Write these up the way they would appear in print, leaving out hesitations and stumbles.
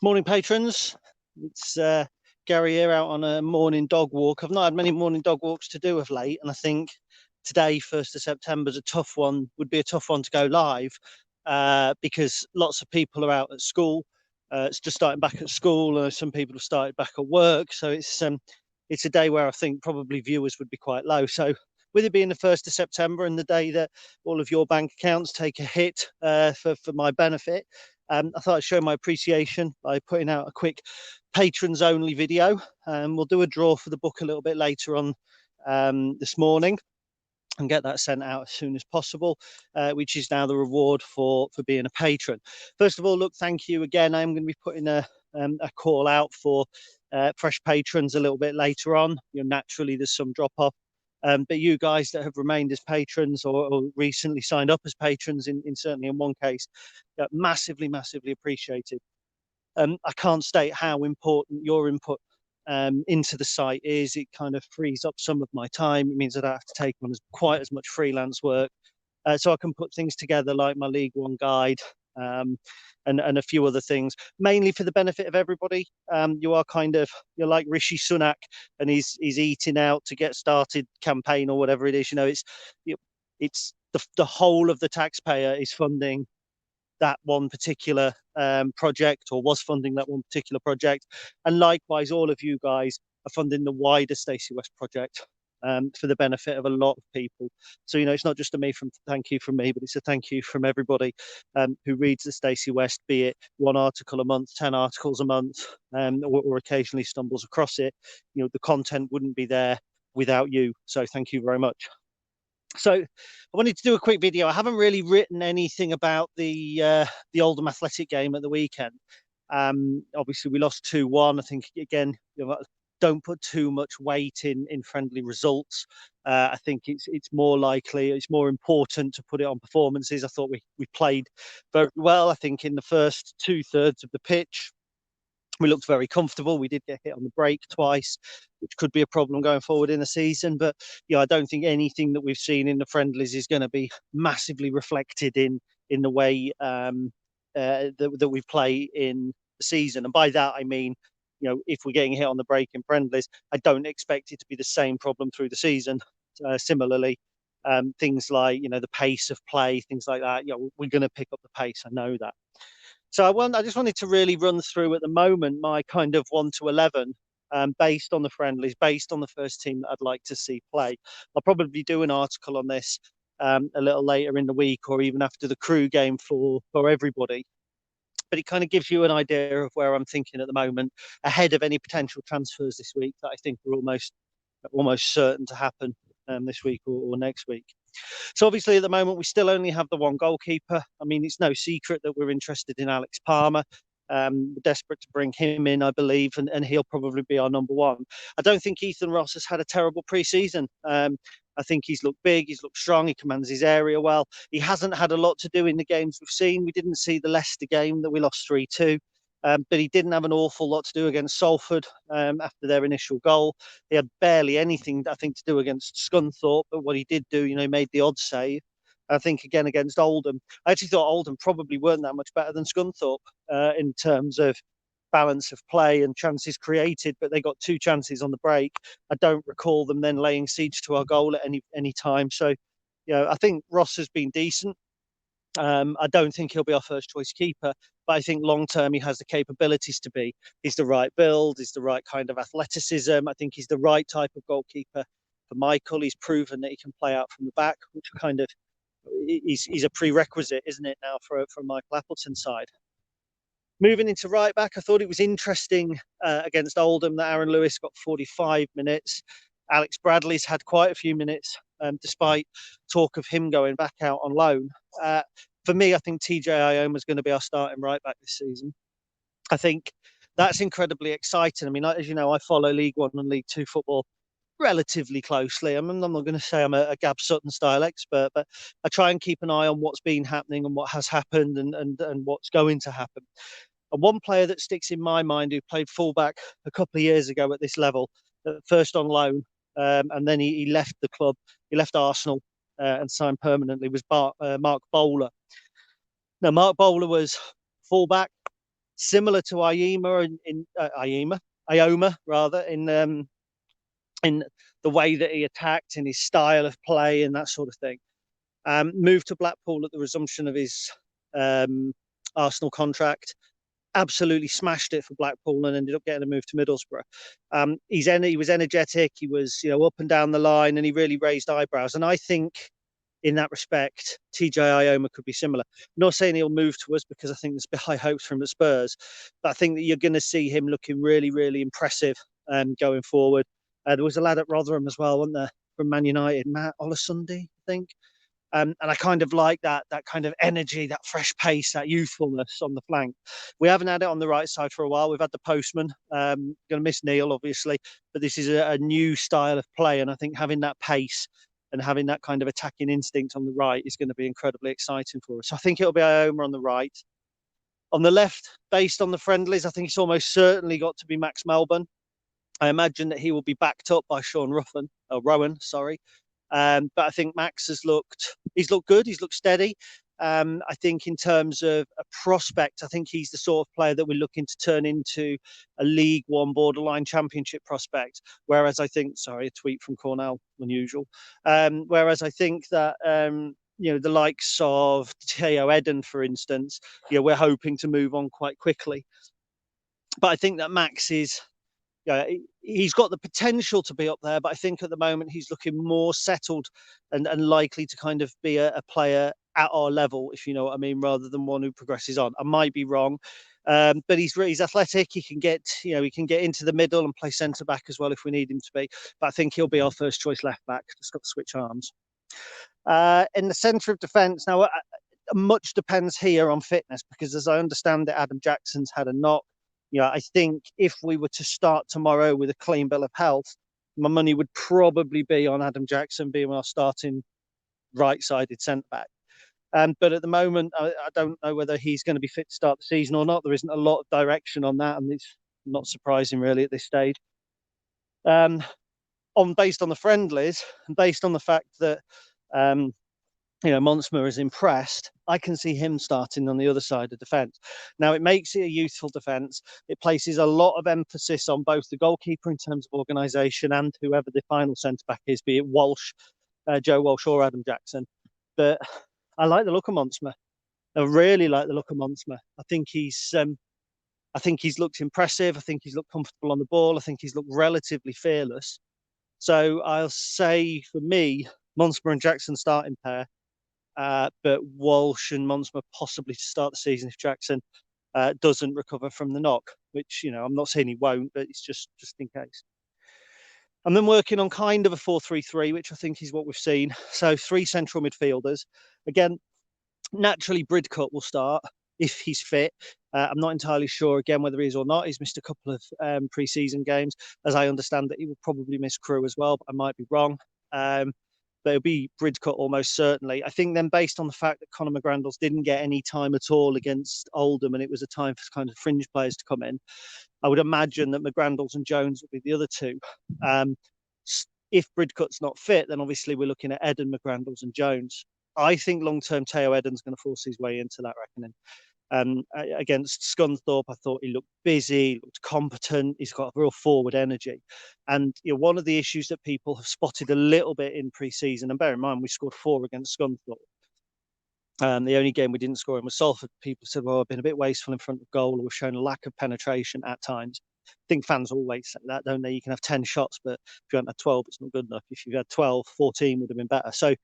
Morning, patrons. It's Gary here out on a morning dog walk. I've not had many morning dog walks to do of late, and I think today, 1st of September, is a tough one. Would be a tough one to go live because lots of people are out at school. It's just starting back at school, and some people have started back at work. So it's a day where I think probably viewers would be quite low. So with it being the 1st of September and the day that all of your bank accounts take a hit for my benefit, I thought I'd show my appreciation by putting out a quick patrons only video. We'll do a draw for the book a little bit later on this morning and get that sent out as soon as possible, which is now the reward for being a patron. First of all, look, thank you again. I'm going to be putting a call out for fresh patrons a little bit later on. Naturally, there's some drop off. But you guys that have remained as patrons or recently signed up as patrons, in certainly in one case, massively appreciated. I can't state how important your input into the site is. It kind of frees up some of my time. It means I don't have to take on quite as much freelance work. So I can put things together like my League One guide and a few other things, mainly for the benefit of everybody. You're like Rishi Sunak and he's eating out to get started campaign or whatever it is. It's the whole of the taxpayer is funding that one particular project, or was funding that one particular project, and likewise all of you guys are funding the wider Stacey West project for the benefit of a lot of people. So it's not just a thank you from me, but it's a thank you from everybody who reads the Stacey West, be it one article a month, 10 articles a month, or occasionally stumbles across it. The content wouldn't be there without you, so thank you very much. So I wanted to do a quick video. I haven't really written anything about the Oldham Athletic game at the weekend. Obviously, we lost 2-1. I think, again, don't put too much weight in friendly results. I think it's more important to put it on performances. I thought we played very well. I think in the first 2/3 of the pitch, we looked very comfortable. We did get hit on the break twice, which could be a problem going forward in the season. But I don't think anything that we've seen in the friendlies is going to be massively reflected in the way that we play in the season. And by that I mean, if we're getting hit on the break in friendlies, I don't expect it to be the same problem through the season. Similarly, things like the pace of play, things like that. We're going to pick up the pace. I know that. So I just wanted to really run through at the moment my kind of 1 to 11 based on the friendlies, based on the first team that I'd like to see play. I'll probably do an article on this a little later in the week, or even after the Crew game for everybody. But it kind of gives you an idea of where I'm thinking at the moment, ahead of any potential transfers this week that I think are almost certain to happen this week or next week. So obviously at the moment we still only have the one goalkeeper. I mean, it's no secret that we're interested in Alex Palmer. We're desperate to bring him in, I believe, and he'll probably be our number one. I don't think Ethan Ross has had a terrible pre-season. I think he's looked big, he's looked strong, he commands his area well. He hasn't had a lot to do in the games we've seen. We didn't see the Leicester game that we lost 3-2. But he didn't have an awful lot to do against Salford after their initial goal. He had barely anything, I think, to do against Scunthorpe. But what he did do, he made the odd save. I think, again, against Oldham. I actually thought Oldham probably weren't that much better than Scunthorpe in terms of balance of play and chances created. But they got 2 chances on the break. I don't recall them then laying siege to our goal at any time. So, I think Ross has been decent. I don't think he'll be our first choice keeper, but I think long term he has the capabilities to be. He's the right build, he's the right kind of athleticism. I think he's the right type of goalkeeper for Michael. He's proven that he can play out from the back, which kind of is a prerequisite, isn't it, now for Michael Appleton's side. Moving into right back, I thought it was interesting against Oldham that Aaron Lewis got 45 minutes. Alex Bradley's had quite a few minutes, despite talk of him going back out on loan. For me, I think TJ Ioma is going to be our starting right back this season. I think that's incredibly exciting. I mean, as you know, I follow League One and League Two football relatively closely. I'm not going to say I'm a Gab Sutton style expert, but I try and keep an eye on what's been happening and what has happened and what's going to happen. And one player that sticks in my mind who played fullback a couple of years ago at this level, first on loan, and then he left the club. He left Arsenal and signed permanently, was Mark Bowler. Now, Mark Bowler was fullback, similar to Ioma rather, in the way that he attacked, in his style of play, and that sort of thing. Moved to Blackpool at the resumption of his Arsenal contract. Absolutely smashed it for Blackpool and ended up getting a move to Middlesbrough. He was energetic. He was, up and down the line, and he really raised eyebrows. And I think, in that respect, TJ Ioma could be similar. I'm not saying he'll move to us because I think there's high hopes for him at Spurs, but I think that you're going to see him looking really, really impressive going forward. There was a lad at Rotherham as well, wasn't there, from Man United, Matt Olasunde, I think. And I kind of like that kind of energy, that fresh pace, that youthfulness on the flank. We haven't had it on the right side for a while. We've had the postman. Going to miss Neil, obviously, but this is a new style of play, and I think having that pace and having that kind of attacking instinct on the right is going to be incredibly exciting for us. So I think it'll be Ioma on the right. On the left, based on the friendlies, I think it's almost certainly got to be Max Melbourne. I imagine that he will be backed up by Rowan, sorry. But I think Max he's looked good. He's looked steady. I think in terms of a prospect, I think he's the sort of player that we're looking to turn into a League One borderline Championship prospect. Whereas I think, sorry, a tweet from Cornell, unusual. Whereas I think that, the likes of Teo Eden, for instance, we're hoping to move on quite quickly. But I think that Max is, he's got the potential to be up there, but I think at the moment he's looking more settled and likely to kind of be a player at our level, if you know what I mean, rather than one who progresses on. I might be wrong, but he's athletic. He can get into the middle and play centre back as well if we need him to be. But I think he'll be our first choice left back. Just got to switch arms. In the centre of defence now. Much depends here on fitness because, as I understand it, Adam Jackson's had a knock. I think if we were to start tomorrow with a clean bill of health, my money would probably be on Adam Jackson being our starting right-sided centre-back. But at the moment, I don't know whether he's going to be fit to start the season or not. There isn't a lot of direction on that, and it's not surprising really at this stage. Based on the friendlies, and based on the fact that Monsma is impressed, I can see him starting on the other side of defence. Now, it makes it a youthful defence. It places a lot of emphasis on both the goalkeeper in terms of organisation and whoever the final centre-back is, be it Joe Walsh or Adam Jackson. But I like the look of Monsma. I really like the look of Monsma. I think he's looked impressive. I think he's looked comfortable on the ball. I think he's looked relatively fearless. So I'll say, for me, Monsma and Jackson starting pair. But Walsh and Monsma possibly to start the season if Jackson doesn't recover from the knock, which, I'm not saying he won't, but it's just in case. I'm then working on kind of a 4-3-3, which I think is what we've seen. So 3 central midfielders. Again, naturally Bridcut will start if he's fit. I'm not entirely sure, again, whether he is or not. He's missed a couple of pre-season games. As I understand that he will probably miss Crewe as well, but I might be wrong. But it'll be Bridcut almost certainly. I think then, based on the fact that Conor McGrandles didn't get any time at all against Oldham and it was a time for kind of fringe players to come in, I would imagine that McGrandles and Jones will be the other two. If Bridcut's not fit, then obviously we're looking at Eden, McGrandles and Jones. I think long-term Teo Eden's going to force his way into that reckoning. Against Scunthorpe, I thought he looked busy, looked competent. He's got a real forward energy. And one of the issues that people have spotted a little bit in pre-season, and bear in mind, we scored 4 against Scunthorpe. The only game we didn't score in was Salford. People said, well, I've been a bit wasteful in front of goal, or we've shown a lack of penetration at times. I think fans always say that, don't they? You can have 10 shots, but if you haven't had 12, it's not good enough. If you had 12, 14 would have been better. So,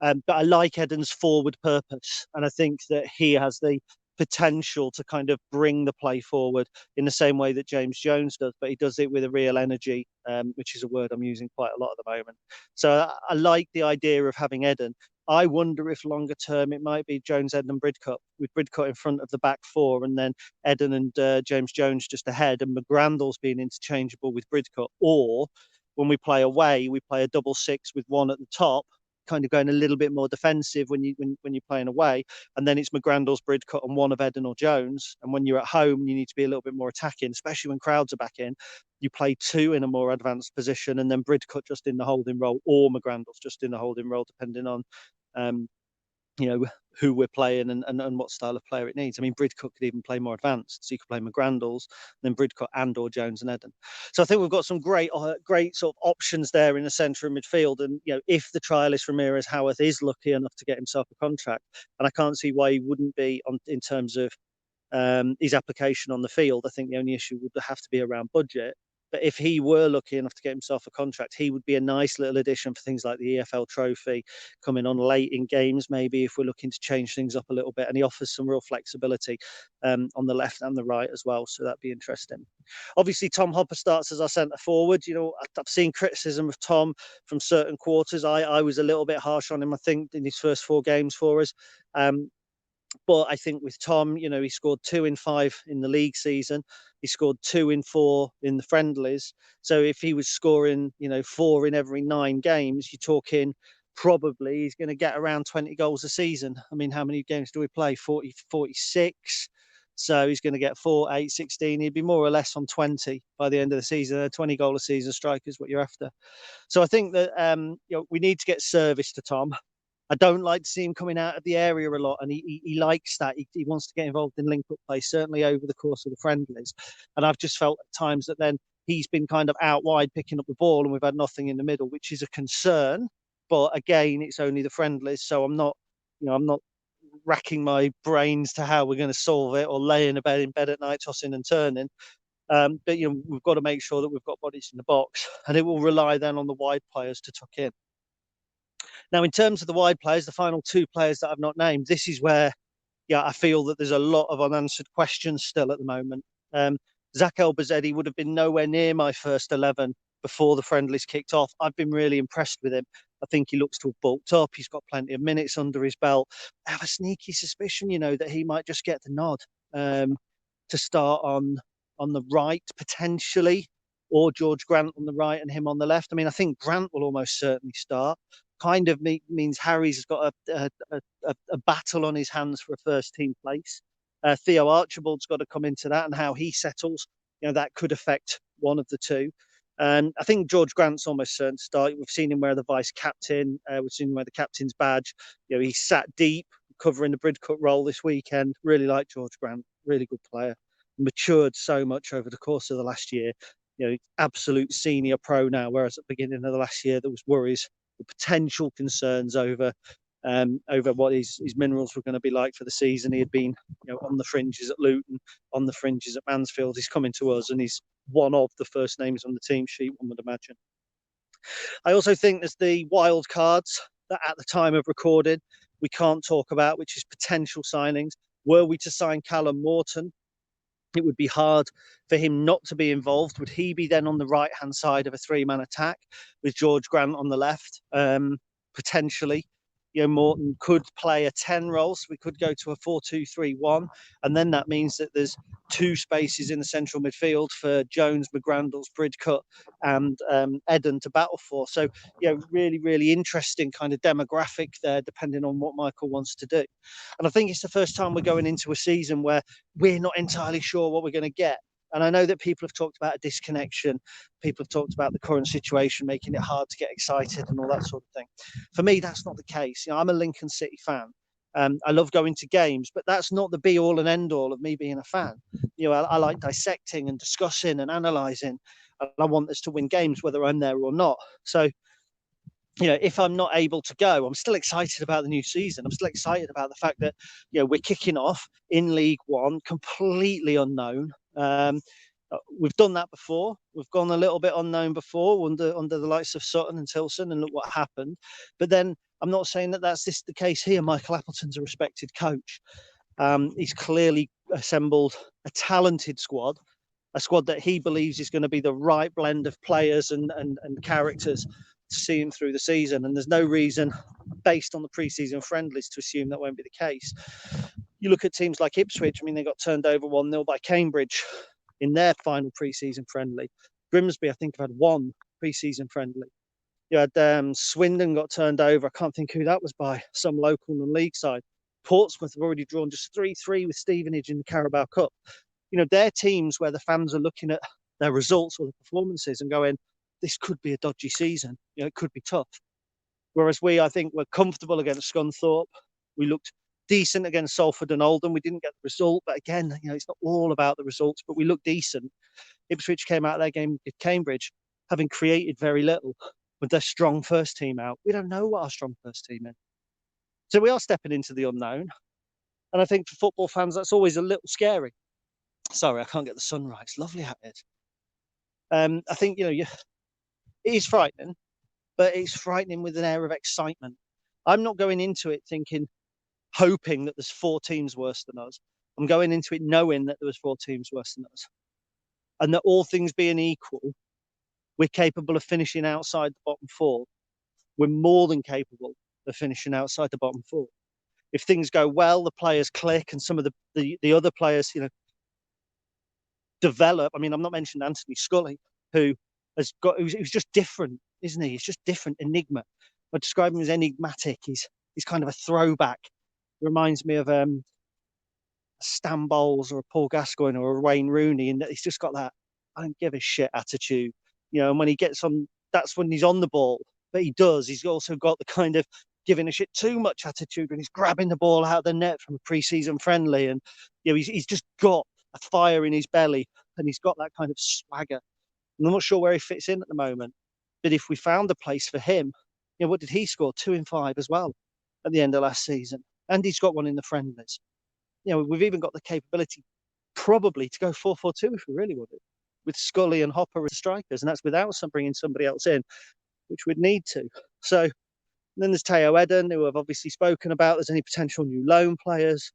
but I like Eden's forward purpose, and I think that he has the potential to kind of bring the play forward in the same way that James Jones does, but he does it with a real energy, which is a word I'm using quite a lot at the moment. So I like the idea of having Eden. I wonder if longer term it might be Jones, Eden and Bridcut, with Bridcut in front of the back 4 and then Eden and James Jones just ahead, and McGrandles being interchangeable with Bridcut. Or when we play away, we play a 6-6 with one at the top, kind of going a little bit more defensive when you're playing away, and then it's McGrandles, Bridcut and one of Eden or Jones. And when you're at home, you need to be a little bit more attacking, especially when crowds are back in. You play 2 in a more advanced position, and then Bridcut just in the holding role, or McGrandles just in the holding role, depending on you know, who we're playing and what style of player it needs. I mean, Bridcut could even play more advanced, so you could play McGrandles, then Bridcut and or Jones and Eden. So I think we've got some great sort of options there in the centre of midfield. And you know, if the trialist Ramirez Howarth is lucky enough to get himself a contract, and I can't see why he wouldn't be in terms of his application on the field. I think the only issue would have to be around budget. But if he were lucky enough to get himself a contract, he would be a nice little addition for things like the EFL Trophy, coming on late in games, maybe if we're looking to change things up a little bit. And he offers some real flexibility on the left and the right as well. So that'd be interesting. Obviously, Tom Hopper starts as our centre forward. You know, I've seen criticism of Tom from certain quarters. I was a little bit harsh on him, I think, in his first 4 games for us. But I think with Tom, you know, he scored 2 in 5 in the league season. He scored 2 in 4 in the friendlies. So if he was scoring, you know, 4 in every 9 games, you're talking probably he's going to get around 20 goals a season. I mean, how many games do we play? 40, 46. So he's going to get 4, 8, 16. He'd be more or less on 20 by the end of the season. A 20 goal a season striker is what you're after. So I think that you know, we need to get service to Tom. I don't like to see him coming out of the area a lot, and he likes that. He wants to get involved in link-up play, certainly over the course of the friendlies. And I've just felt at times that then he's been kind of out wide picking up the ball, and we've had nothing in the middle, which is a concern. But again, it's only the friendlies, so I'm not racking my brains to how we're going to solve it, or laying in bed at night tossing and turning. But you know, we've got to make sure that we've got bodies in the box, and it will rely then on the wide players to tuck in. Now, in terms of the wide players, the final 2 players that I've not named, this is where, yeah, I feel that there's a lot of unanswered questions still at the moment. Zach El-Bazedi would have been nowhere near my first 11 before the friendlies kicked off. I've been really impressed with him. I think he looks to have bulked up. He's got plenty of minutes under his belt. I have a sneaky suspicion, you know, that he might just get the nod to start on the right, potentially, or George Grant on the right and him on the left. I mean, I think Grant will almost certainly start. Kind of means Harry's got a battle on his hands for a first team place. Theo Archibald's got to come into that, and how he settles, you know, that could affect one of the two. I think George Grant's almost certain to start. We've seen him wear the vice captain. We've seen him wear the captain's badge. You know, he sat deep covering the Bridcut role this weekend. Really like George Grant. Really good player. Matured so much over the course of the last year. You know, absolute senior pro now, whereas at the beginning of the last year there was worries, potential concerns over what his minerals were going to be like for the season. He had been, you know, on the fringes at Luton, on the fringes at Mansfield. He's coming to us, and he's one of the first names on the team sheet, one would imagine. I also think there's the wild cards that at the time of recording we can't talk about, which is potential signings. Were we to sign Callum Morton, it would be hard for him not to be involved. Would he be then on the right-hand side of a 3-man attack with George Grant on the left? Potentially. You know, Morton could play a 10 role, so we could go to a 4-2-3-1, and then that means that there's 2 spaces in the central midfield for Jones, McGrandles, Bridcut, and Eden to battle for. So, you know, really, really interesting kind of demographic there, depending on what Michael wants to do. And I think it's the first time we're going into a season where we're not entirely sure what we're going to get. And I know that people have talked about a disconnection. People have talked about the current situation making it hard to get excited and all that sort of thing. For me, that's not the case. You know, I'm a Lincoln City fan. I love going to games, but that's not the be all and end all of me being a fan. You know, I like dissecting and discussing and analysing. And I want us to win games, whether I'm there or not. So, you know, if I'm not able to go, I'm still excited about the new season. I'm still excited about the fact that, you know, we're kicking off in League One, completely unknown. We've done that before. We've gone a little bit unknown before under the likes of Sutton and Tilson, and look what happened. But then I'm not saying that that's the case here. Michael Appleton's a respected coach. He's clearly assembled a talented squad, a squad that he believes is going to be the right blend of players and characters to see him through the season. And there's no reason, based on the pre-season friendlies, to assume that won't be the case. You look at teams like Ipswich. I mean, they got turned over 1-0 by Cambridge in their final pre-season friendly. Grimsby, I think, have had 1 pre-season friendly. You had Swindon got turned over. I can't think who that was by, some local non-league side. Portsmouth have already drawn just 3-3 with Stevenage in the Carabao Cup. You know, they're teams where the fans are looking at their results or the performances and going, this could be a dodgy season. You know, it could be tough. Whereas I think we're comfortable against Scunthorpe. We looked decent against Salford and Oldham. We didn't get the result, but again, it's not all about the results, but we looked decent. Ipswich came out of their game with Cambridge, having created very little with their strong first team out. We don't know what our strong first team is. So we are stepping into the unknown. And I think for football fans, that's always a little scary. Sorry, I can't get the sun right. It's lovely out here. I think, it is frightening, but it's frightening with an air of excitement. I'm not going into it hoping that there's 4 teams worse than us. I'm going into it knowing that there was 4 teams worse than us. And that all things being equal, we're capable of finishing outside the bottom 4. We're more than capable of finishing outside the bottom 4. If things go well, the players click, and some of the other players, develop. I mean, I'm not mentioning Anthony Scully, who's just different, isn't he? He's just different, enigma. I describe him as enigmatic. He's kind of a throwback. He reminds me of a Stan Bowles or a Paul Gascoigne or a Wayne Rooney, and he's just got that I don't give a shit attitude. And when he gets on, that's when he's on the ball. But he's also got the kind of giving a shit too much attitude when he's grabbing the ball out of the net from a pre-season friendly, and he's just got a fire in his belly, and he's got that kind of swagger. And I'm not sure where he fits in at the moment, but if we found a place for him, what did he score? 2 in 5 as well at the end of last season, and he's got one in the friendlies. We've even got the capability probably to go 4-4-2 if we really wanted, with Scully and Hopper as strikers, and that's without bringing somebody else in, which we'd need to. So then there's Teo Eden, who I've obviously spoken about. There's any potential new loan players.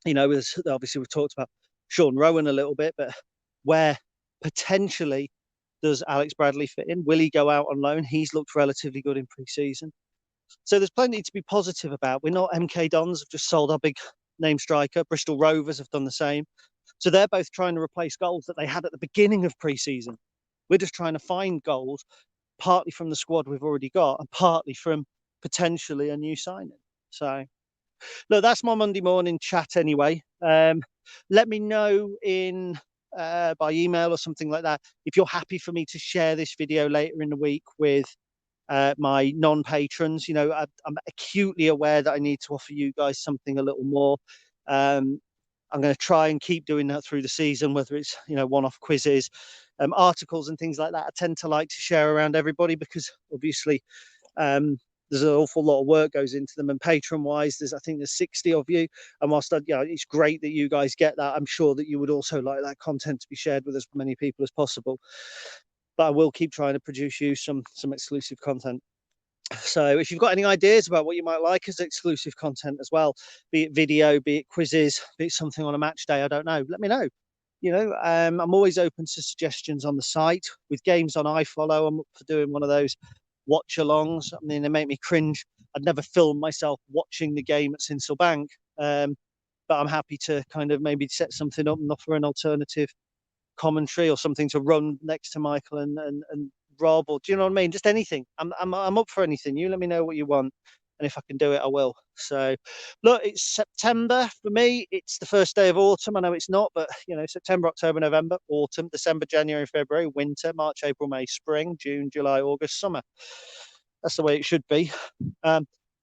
Obviously we've talked about Sean Rowan a little bit, but where potentially does Alex Bradley fit in? Will he go out on loan? He's looked relatively good in pre-season. So there's plenty to be positive about. We're not MK Dons have just sold our big name striker. Bristol Rovers have done the same. So they're both trying to replace goals that they had at the beginning of pre-season. We're just trying to find goals, partly from the squad we've already got and partly from potentially a new signing. So look, that's my Monday morning chat anyway. Let me know by email or something like that if you're happy for me to share this video later in the week with my non-patrons. I'm acutely aware that I need to offer you guys something a little more. I'm going to try and keep doing that through the season, whether it's one-off quizzes, articles and things like that. I tend to like to share around everybody because obviously there's an awful lot of work goes into them, and patron-wise, I think there's 60 of you. And whilst it's great that you guys get that, I'm sure that you would also like that content to be shared with as many people as possible. But I will keep trying to produce you some exclusive content. So if you've got any ideas about what you might like as exclusive content as well, be it video, be it quizzes, be it something on a match day, I don't know, let me know. I'm always open to suggestions on the site. With games on iFollow, I'm up for doing one of those watch alongs. I mean, they make me cringe. I'd never film myself watching the game at Sincil Bank, but I'm happy to kind of maybe set something up and offer an alternative commentary or something to run next to Michael and Rob, or do you know what I mean? Just anything. I'm up for anything. You let me know what you want, and if I can do it, I will. So look, it's September for me. It's the first day of autumn. I know it's not, but September, October, November, autumn, December, January, February, winter, March, April, May, spring, June, July, August, summer. That's the way it should be.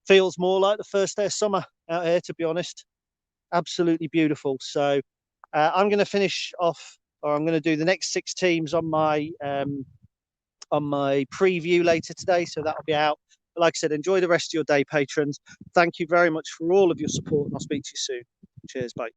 Feels more like the first day of summer out here, to be honest. Absolutely beautiful. So I'm going to finish off, or I'm going to do the next 6 teams on my preview later today, so that'll be out. But like I said, enjoy the rest of your day, patrons. Thank you very much for all of your support, and I'll speak to you soon. Cheers, bye.